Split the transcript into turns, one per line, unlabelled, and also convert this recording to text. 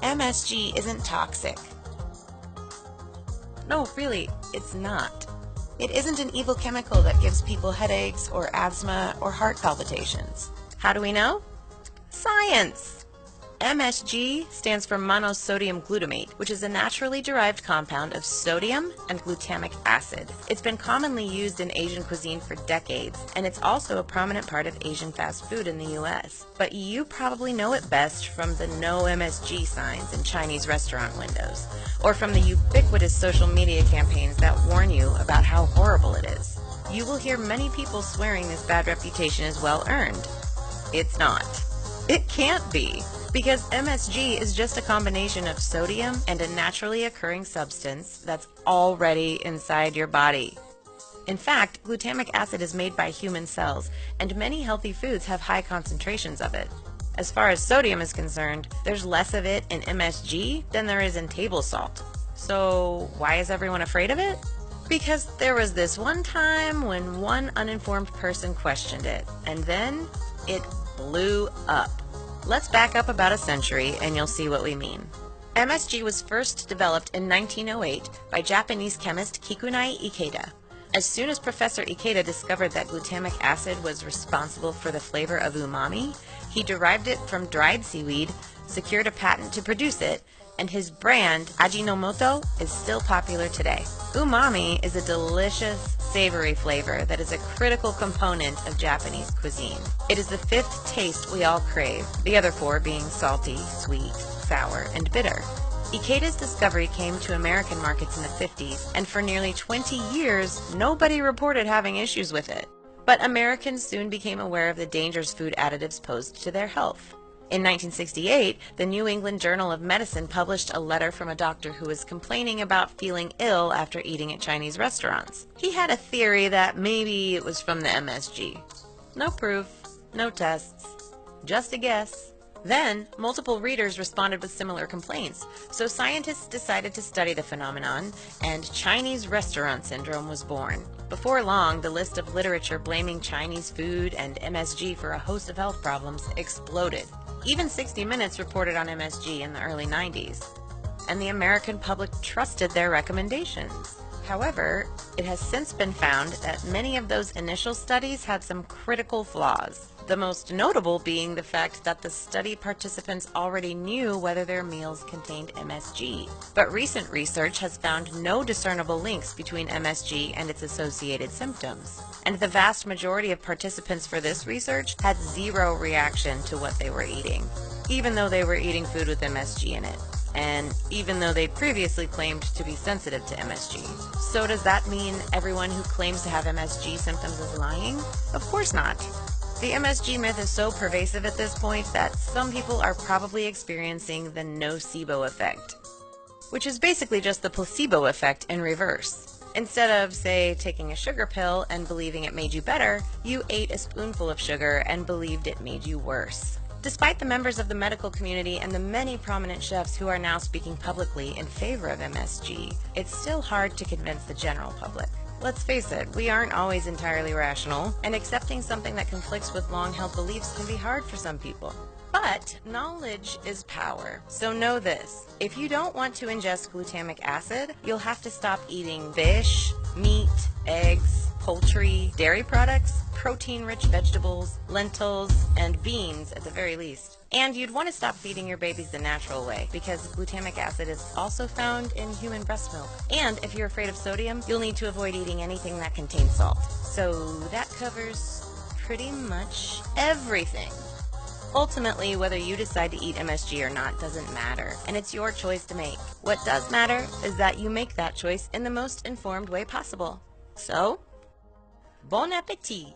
MSG isn't toxic. No, really, it's not. It isn't an evil chemical that gives people headaches or asthma or heart palpitations. How do we know? Science! MSG stands for monosodium glutamate, which is a naturally derived compound of sodium and glutamic acid. It's been commonly used in Asian cuisine for decades, and it's also a prominent part of Asian fast food in the US. But you probably know it best from the no MSG signs in Chinese restaurant windows, or from the ubiquitous social media campaigns that warn you about how horrible it is. You will hear many people swearing this bad reputation is well earned. It's not. It can't be. Because MSG is just a combination of sodium and a naturally occurring substance that's already inside your body. In fact, glutamic acid is made by human cells, and many healthy foods have high concentrations of it. As far as sodium is concerned, there's less of it in MSG than there is in table salt. So why is everyone afraid of it? Because there was this one time when one uninformed person questioned it, and then it blew up. Let's back up about a century and you'll see what we mean. MSG was first developed in 1908 by Japanese chemist Kikunai Ikeda. As soon as Professor Ikeda discovered that glutamic acid was responsible for the flavor of umami, he derived it from dried seaweed, secured a patent to produce it, and his brand, Ajinomoto, is still popular today. Umami is a delicious, savory flavor that is a critical component of Japanese cuisine. It is the fifth taste we all crave, the other four being salty, sweet, sour, and bitter. Ikeda's discovery came to American markets in the 50s, and for nearly 20 years, nobody reported having issues with it. But Americans soon became aware of the dangers food additives posed to their health. In 1968, the New England Journal of Medicine published a letter from a doctor who was complaining about feeling ill after eating at Chinese restaurants. He had a theory that maybe it was from the MSG. No proof, no tests, just a guess. Then, multiple readers responded with similar complaints, so scientists decided to study the phenomenon, and Chinese restaurant syndrome was born. Before long, the list of literature blaming Chinese food and MSG for a host of health problems exploded. Even 60 Minutes reported on MSG in the early 90s, and the American public trusted their recommendations. However, it has since been found that many of those initial studies had some critical flaws, the most notable being the fact that the study participants already knew whether their meals contained MSG. But recent research has found no discernible links between MSG and its associated symptoms. And the vast majority of participants for this research had zero reaction to what they were eating, even though they were eating food with MSG in it, and even though they previously claimed to be sensitive to MSG. So does that mean everyone who claims to have MSG symptoms is lying? Of course not. The MSG myth is so pervasive at this point that some people are probably experiencing the nocebo effect, which is basically just the placebo effect in reverse. Instead of, say, taking a sugar pill and believing it made you better, you ate a spoonful of sugar and believed it made you worse. Despite the members of the medical community and the many prominent chefs who are now speaking publicly in favor of MSG, it's still hard to convince the general public. Let's face it, we aren't always entirely rational, and accepting something that conflicts with long-held beliefs can be hard for some people. But knowledge is power. So know this: if you don't want to ingest glutamic acid, you'll have to stop eating fish, meat, eggs, poultry, dairy products, protein-rich vegetables, lentils, and beans at the very least. And you'd want to stop feeding your babies the natural way, because glutamic acid is also found in human breast milk. And if you're afraid of sodium, you'll need to avoid eating anything that contains salt. So that covers pretty much everything. Ultimately, whether you decide to eat MSG or not doesn't matter, and it's your choice to make. What does matter is that you make that choice in the most informed way possible. So, bon appétit!